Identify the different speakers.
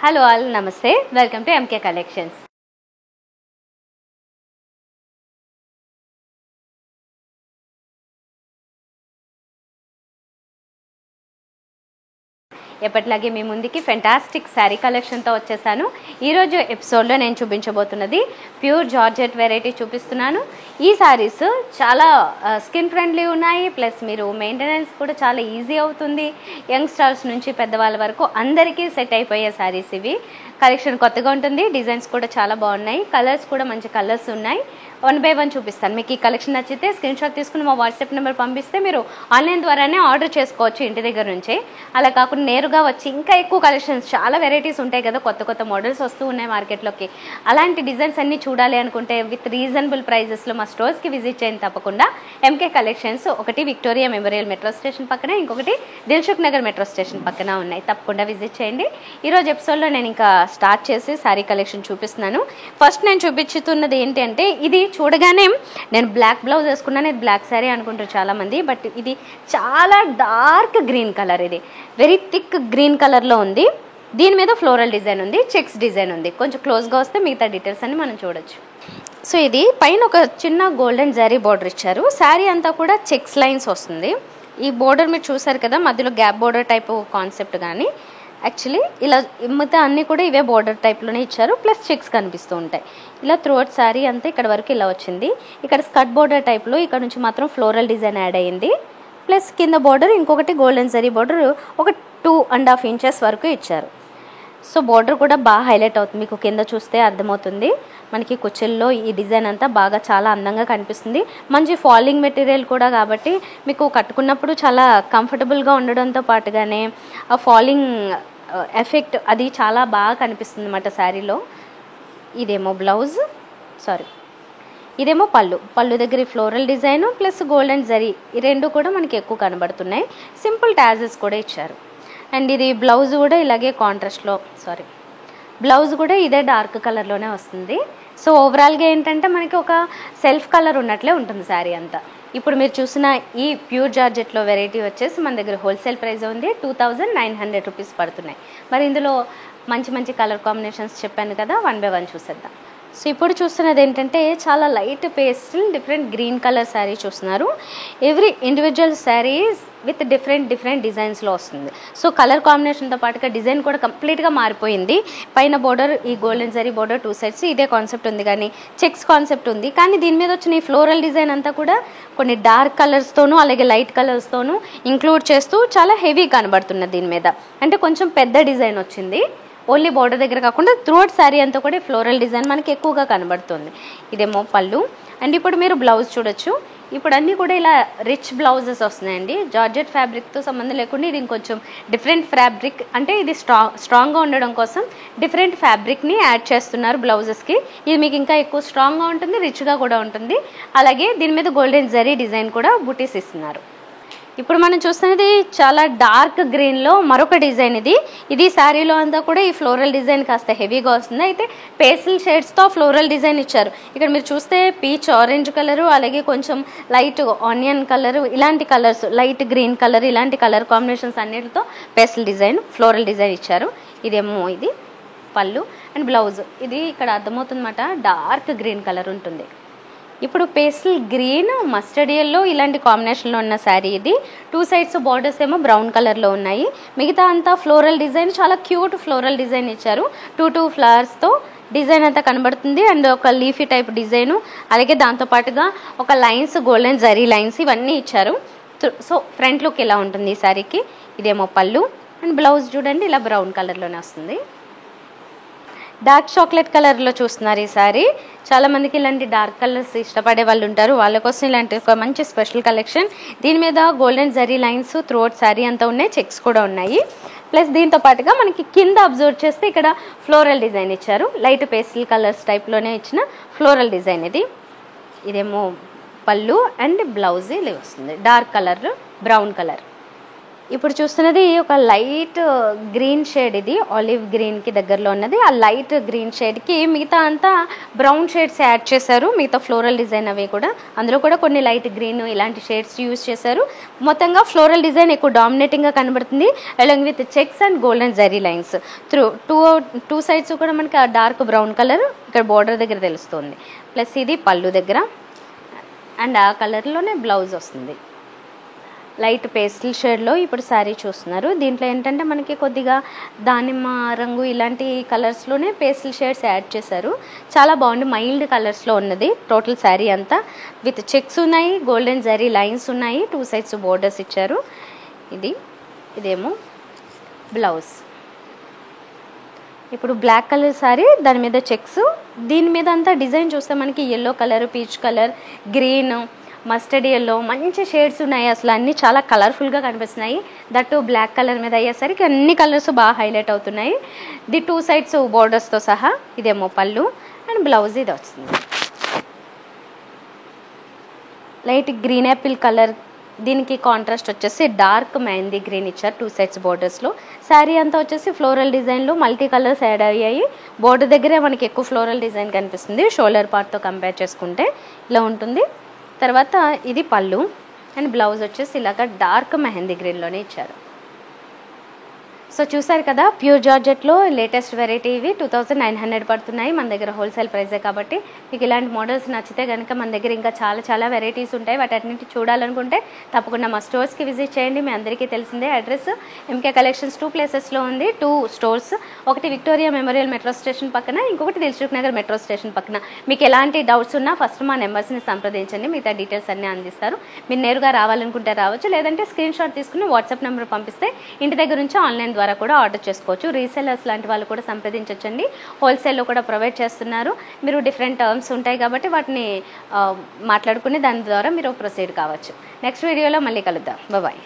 Speaker 1: Hello all, Namaste. Welcome to MK Collections. ఎప్పటిలాగే మీ ముందుకి fantastic sari కలెక్షన్తో వచ్చేసాను. ఈరోజు ఎపిసోడ్లో నేను చూపించబోతున్నది ప్యూర్ జార్జెట్ వెరైటీ చూపిస్తున్నాను. ఈ శారీస్ చాలా స్కిన్ ఫ్రెండ్లీ ఉన్నాయి, ప్లస్ మీరు మెయింటెనెన్స్ కూడా చాలా ఈజీ అవుతుంది. యంగ్స్టర్స్ నుంచి పెద్దవాళ్ళ వరకు అందరికీ సెట్ అయిపోయే శారీస్ ఇవి. కలెక్షన్ కొత్తగా ఉంటుంది, డిజైన్స్ కూడా చాలా బాగున్నాయి, కలర్స్ కూడా మంచి కలర్స్ ఉన్నాయి. 1 by 1 చూపిస్తాను. మీకు ఈ కలెక్షన్ నచ్చితే స్క్రీన్ షాట్ తీసుకుని మా వాట్సాప్ నెంబర్ పంపిస్తే మీరు ఆన్లైన్ ద్వారానే ఆర్డర్ చేసుకోవచ్చు ఇంటి దగ్గర నుంచే. అలా కాకుండా నేరుగా వచ్చి ఇంకా ఎక్కువ కలెక్షన్స్, చాలా వెరైటీస్ ఉంటాయి కదా, కొత్త కొత్త మోడల్స్ వస్తూ ఉన్నాయి మార్కెట్లోకి. అలాంటి డిజైన్స్ అన్నీ చూడాలి అనుకుంటే విత్ రీజనబుల్ ప్రైజెస్లో మా స్టోర్స్కి విజిట్ చేయండి తప్పకుండా. ఎంకే కలెక్షన్స్ ఒకటి విక్టోరియా మెమోరియల్ మెట్రో స్టేషన్ పక్కన, ఇంకొకటి దిల్సుఖ్ నగర్ మెట్రో స్టేషన్ పక్కన ఉన్నాయి. తప్పకుండా విజిట్ చేయండి. ఈరోజు ఎపిసోడ్లో నేను ఇంకా స్టార్ట్ చేసి శారీ కలెక్షన్ చూపిస్తున్నాను. ఫస్ట్ నేను చూపించుతున్నది ఏంటి అంటే, ఇది చూడగానే నేను బ్లాక్ బ్లౌజ్ వేసుకున్నాను, ఇది బ్లాక్ శారీ అనుకుంటారు చాలామంది, బట్ ఇది చాలా డార్క్ గ్రీన్ కలర్. ఇది వెరీ థిక్ గ్రీన్ కలర్లో ఉంది. దీని మీద ఫ్లోరల్ డిజైన్ ఉంది, చెక్స్ డిజైన్ ఉంది. కొంచెం క్లోజ్గా వస్తే మిగతా డీటెయిల్స్ అన్ని మనం చూడొచ్చు. సో ఇది పైన ఒక చిన్న గోల్డెన్ జరీ బోర్డర్ ఇచ్చారు. శారీ అంతా కూడా చెక్స్ లైన్స్ వస్తుంది. ఈ బోర్డర్ మీరు చూసారు కదా, మధ్యలో గ్యాప్ బోర్డర్ టైప్ కాన్సెప్ట్. కానీ యాక్చువల్లీ ఇలా మిగతా అన్నీ కూడా ఇవే బోర్డర్ టైప్లోనే ఇచ్చారు, ప్లస్ చెక్స్ కనిపిస్తూ ఉంటాయి. ఇలా త్రూఅవుట్ శారీ అంతా ఇక్కడ వరకు ఇలా వచ్చింది. ఇక్కడ స్కర్ట్ బోర్డర్ టైప్లో ఇక్కడ నుంచి మాత్రం ఫ్లోరల్ డిజైన్ యాడ్ అయ్యింది. ప్లస్ కింద బోర్డర్ ఇంకొకటి గోల్డెన్ జరీ బోర్డర్ ఒక 2.5 inches వరకు ఇచ్చారు. సో బోర్డర్ కూడా బాగా హైలైట్ అవుతుంది, మీకు కింద చూస్తే అర్థమవుతుంది. మనకి కుచ్చెల్లో ఈ డిజైన్ అంతా బాగా చాలా అందంగా కనిపిస్తుంది. మంచి ఫాలింగ్ మెటీరియల్ కూడా కాబట్టి మీకు కట్టుకున్నప్పుడు చాలా కంఫర్టబుల్గా ఉండడంతో పాటుగానే ఆ ఫాలింగ్ ఎఫెక్ట్ అది చాలా బాగా కనిపిస్తుంది అన్నమాట శారీలో. ఇదేమో బ్లౌజ్, ఇదేమో పళ్ళు దగ్గర floral design plus golden zari, ఈ రెండు కూడా మనకి ఎక్కువ కనబడుతున్నాయి. సింపుల్ టాజెస్ కూడా ఇచ్చారు. అండ్ ఇది బ్లౌజ్ కూడా ఇలాగే కాంట్రాస్ట్లో, బ్లౌజ్ కూడా ఇదే డార్క్ కలర్లోనే వస్తుంది. సో ఓవరాల్గా ఏంటంటే మనకి ఒక సెల్ఫ్ కలర్ ఉన్నట్లే ఉంటుంది శారీ అంతా. ఇప్పుడు మీరు చూసిన ఈ ప్యూర్ జార్జెట్లో వెరైటీ వచ్చేసి మన దగ్గర హోల్సేల్ ప్రైస్ ఉంది, 2900 రూపీస్ పడుతున్నాయి. మరి ఇందులో మంచి మంచి కలర్ కాంబినేషన్స్ చెప్పాను కదా, 1 by 1 చూసేద్దాం. సో ఇప్పుడు చూస్తున్నది ఏంటంటే చాలా light pastel different green colour sari చూస్తున్నారు. Every individual saris with different డిజైన్స్లో వస్తుంది. సో కలర్ కాంబినేషన్తో పాటుగా డిజైన్ కూడా కంప్లీట్గా మారిపోయింది. పైన బోర్డర్ ఈ గోల్డెన్ జరీ బోర్డర్ 2 sides ఇదే కాన్సెప్ట్ ఉంది, కానీ చెక్స్ కాన్సెప్ట్ ఉంది. కానీ దీని మీద వచ్చిన ఈ ఫ్లోరల్ డిజైన్ అంతా కూడా కొన్ని డార్క్ కలర్స్తోనూ అలాగే లైట్ కలర్స్తోనూ ఇంక్లూడ్ చేస్తూ చాలా హెవీ కనబడుతున్నది. దీని మీద అంటే కొంచెం పెద్ద డిజైన్ వచ్చింది. ఓన్లీ బోర్డర్ దగ్గర కాకుండా త్రూఅవుట్ శారీ అంతా కూడా ఫ్లోరల్ డిజైన్ మనకి ఎక్కువగా కనబడుతుంది. ఇదేమో పళ్ళు. అండ్ ఇప్పుడు మీరు బ్లౌజ్ చూడొచ్చు. ఇప్పుడు అన్నీ కూడా ఇలా రిచ్ బ్లౌజెస్ వస్తున్నాయండి. జార్జెట్ ఫ్యాబ్రిక్తో సంబంధం లేకుండా ఇది ఇంకొంచెం డిఫరెంట్ ఫ్యాబ్రిక్, అంటే ఇది స్ట్రాంగ్గా ఉండడం కోసం డిఫరెంట్ ఫ్యాబ్రిక్ని యాడ్ చేస్తున్నారు బ్లౌజెస్కి. ఇది మీకు ఇంకా ఎక్కువ స్ట్రాంగ్గా ఉంటుంది, రిచ్గా కూడా ఉంటుంది. అలాగే దీని మీద గోల్డెన్ జరీ డిజైన్ కూడా బుటీస్ ఇస్తున్నారు. ఇప్పుడు మనం చూస్తున్నది చాలా డార్క్ గ్రీన్లో మరొక డిజైన్. ఇది శారీలో అంతా కూడా ఈ ఫ్లోరల్ డిజైన్ కాస్త హెవీగా వస్తుంది. అయితే పేస్టల్ షేడ్స్తో ఫ్లోరల్ డిజైన్ ఇచ్చారు. ఇక్కడ మీరు చూస్తే పీచ్ ఆరెంజ్ కలరు, అలాగే కొంచెం లైట్ ఆనియన్ కలరు, ఇలాంటి కలర్స్, లైట్ గ్రీన్ కలర్, ఇలాంటి కలర్ కాంబినేషన్స్ అన్నిటితో పేస్టల్ డిజైన్ ఫ్లోరల్ డిజైన్ ఇచ్చారు. ఇదేమో ఇది పళ్ళు అండ్ బ్లౌజ్. ఇది ఇక్కడ అర్థమవుతుందన్నమాట, డార్క్ గ్రీన్ కలర్ ఉంటుంది. ఇప్పుడు పేస్టల్ గ్రీన్, మస్టర్డ్ ఎల్లో ఇలాంటి కాంబినేషన్లో ఉన్న శారీ ఇది. 2 sides బార్డర్స్ ఏమో బ్రౌన్ కలర్లో ఉన్నాయి. మిగతా అంతా ఫ్లోరల్ డిజైన్, చాలా క్యూట్ ఫ్లోరల్ డిజైన్ ఇచ్చారు. 2 ఫ్లవర్స్తో డిజైన్ అంతా కనబడుతుంది. అండ్ ఒక లీఫీ టైప్ డిజైను, అలాగే దాంతోపాటుగా ఒక లైన్స్, గోల్డెన్ జరీ లైన్స్ ఇవన్నీ ఇచ్చారు. సో ఫ్రంట్ లుక్ ఇలా ఉంటుంది ఈ శారీకి. ఇదేమో పళ్ళు అండ్ బ్లౌజ్ చూడండి ఇలా బ్రౌన్ కలర్లోనే వస్తుంది. డార్క్ చాక్లెట్ కలర్లో చూస్తున్నారు ఈ శారీ. చాలామందికి ఇలాంటి డార్క్ కలర్స్ ఇష్టపడే వాళ్ళు ఉంటారు, వాళ్ళ కోసం ఇలాంటి ఒక మంచి స్పెషల్ కలెక్షన్. దీని మీద golden zari lines throughout sari అంతా ఉన్నాయి, చెక్స్ కూడా ఉన్నాయి. ప్లస్ దీంతో పాటుగా మనకి కింద అబ్జర్వ్ చేస్తే ఇక్కడ ఫ్లోరల్ డిజైన్ ఇచ్చారు. లైట్ పేస్టల్ కలర్స్ టైప్లోనే ఇచ్చిన ఫ్లోరల్ డిజైన్ ఇది. ఇదేమో పళ్ళు అండ్ బ్లౌజ్ ఇలా వస్తుంది, డార్క్ కలర్ బ్రౌన్ కలర్. ఇప్పుడు చూస్తున్నది ఒక లైట్ గ్రీన్ షేడ్, ఇది ఆలివ్ గ్రీన్కి దగ్గరలో ఉన్నది. ఆ లైట్ గ్రీన్ షేడ్కి మిగతా అంతా బ్రౌన్ షేడ్స్ యాడ్ చేశారు, మిగతా ఫ్లోరల్ డిజైన్ అవి కూడా. అందులో కూడా కొన్ని లైట్ గ్రీన్ ఇలాంటి షేడ్స్ యూజ్ చేశారు. మొత్తంగా ఫ్లోరల్ డిజైన్ ఎక్కువ డామినేటింగ్గా కనబడుతుంది, along with checks and golden zari lines through two sides కూడా మనకి ఆ డార్క్ బ్రౌన్ కలర్ ఇక్కడ బోర్డర్ దగ్గర తెలుస్తుంది. ప్లస్ ఇది పళ్ళు దగ్గర, అండ్ ఆ కలర్లోనే బ్లౌజ్ వస్తుంది. లైట్ పేస్టల్ షేడ్లో ఇప్పుడు శారీ చూస్తున్నారు. దీంట్లో ఏంటంటే మనకి కొద్దిగా దానిమ్మ రంగు ఇలాంటి కలర్స్లోనే పేస్టల్ షేడ్స్ యాడ్ చేశారు. చాలా బాగుంది, మైల్డ్ కలర్స్లో ఉన్నది టోటల్ శారీ అంతా. విత్ చెక్స్ ఉన్నాయి, గోల్డెన్ జరీ లైన్స్ ఉన్నాయి, టూ సైడ్స్ బోర్డర్స్ ఇచ్చారు. ఇదేమో బ్లౌజ్. ఇప్పుడు బ్లాక్ కలర్ శారీ, దాని మీద చెక్స్, దీని మీద అంతా డిజైన్ చూస్తే మనకి yellow colour, peach colour, green, mustard yellow మంచి షేడ్స్ ఉన్నాయి. అసలు అన్నీ చాలా కలర్ఫుల్గా కనిపిస్తున్నాయి. దట్టు బ్లాక్ కలర్ మీద అయ్యేసరికి అన్ని కలర్స్ బాగా హైలైట్ అవుతున్నాయి. ది టూ సైడ్స్ బోర్డర్స్తో సహా. ఇదేమో పళ్ళు అండ్ బ్లౌజ్ ఇది వస్తుంది. లైట్ గ్రీన్ యాపిల్ కలర్, దీనికి కాంట్రాస్ట్ వచ్చేసి డార్క్ మెహందీ గ్రీన్ ఇచ్చారు టూ సైడ్స్ బోర్డర్స్లో. శారీ అంతా వచ్చేసి ఫ్లోరల్ డిజైన్లో మల్టీ కలర్స్ యాడ్ అయ్యాయి. బోర్డర్ దగ్గరే మనకి ఎక్కువ ఫ్లోరల్ డిజైన్ కనిపిస్తుంది, షోల్డర్ పార్ట్తో కంపేర్ చేసుకుంటే ఇలా ఉంటుంది. తర్వాత ఇది పళ్ళు అండ్ బ్లౌజ్ వచ్చేసి ఇలాగ డార్క్ మెహందీ గ్రీన్లోనే ఇచ్చారు. సో చూసారు కదా, ప్యూర్ జార్జెట్లో లేటెస్ట్ వెరైటీ ఇవి 2900 పడుతున్నాయి. మన దగ్గర హోల్సేల్ ప్రైసే కాబట్టి మీకు ఇలాంటి మోడల్స్ నచ్చితే కనుక మన దగ్గర ఇంకా చాలా వెరైటీస్ ఉంటాయి. వాటన్నింటి చూడాలనుకుంటే తప్పకుండా మా స్టోర్స్కి విజిట్ చేయండి. మీ అందరికీ తెలిసిందే అడ్రస్ ఎంకే కలెక్షన్స్ 2 ప్లేసెస్లో ఉంది, 2 స్టోర్స్. ఒకటి విక్టోరియా మెమోరియల్ మెట్రో స్టేషన్ పక్కన, ఇంకొకటి దిల్సుఖ్ నగర్ మెట్రో స్టేషన్ పక్కన. మీకు ఎలాంటి డౌట్స్ ఉన్నా ఫస్ట్ మా నెంబర్స్ని సంప్రదించండి, మిగతా డీటెయిల్స్ అన్నీ అందిస్తారు. మీరు నేరుగా రావాలనుకుంటే రావచ్చు, లేదంటే స్క్రీన్ షాట్ తీసుకుని వాట్సాప్ నెంబర్ పంపిస్తే ఇంటి దగ్గర నుంచి ఆన్లైన్ ద్వారా కూడా ఆర్డర్ చేసుకోవచ్చు. రీసెల్లర్స్ లాంటి వాళ్ళు కూడా సంప్రదించవచ్చండి. హోల్సేల్లో కూడా ప్రొవైడ్ చేస్తున్నారు. మీరు డిఫరెంట్ టర్మ్స్ ఉంటాయి కాబట్టి వాటిని మాట్లాడుకుని దాని ద్వారా మీరు ప్రొసీడ్ కావచ్చు. నెక్స్ట్ వీడియోలో మళ్ళీ కలుద్దాం. బాయ్.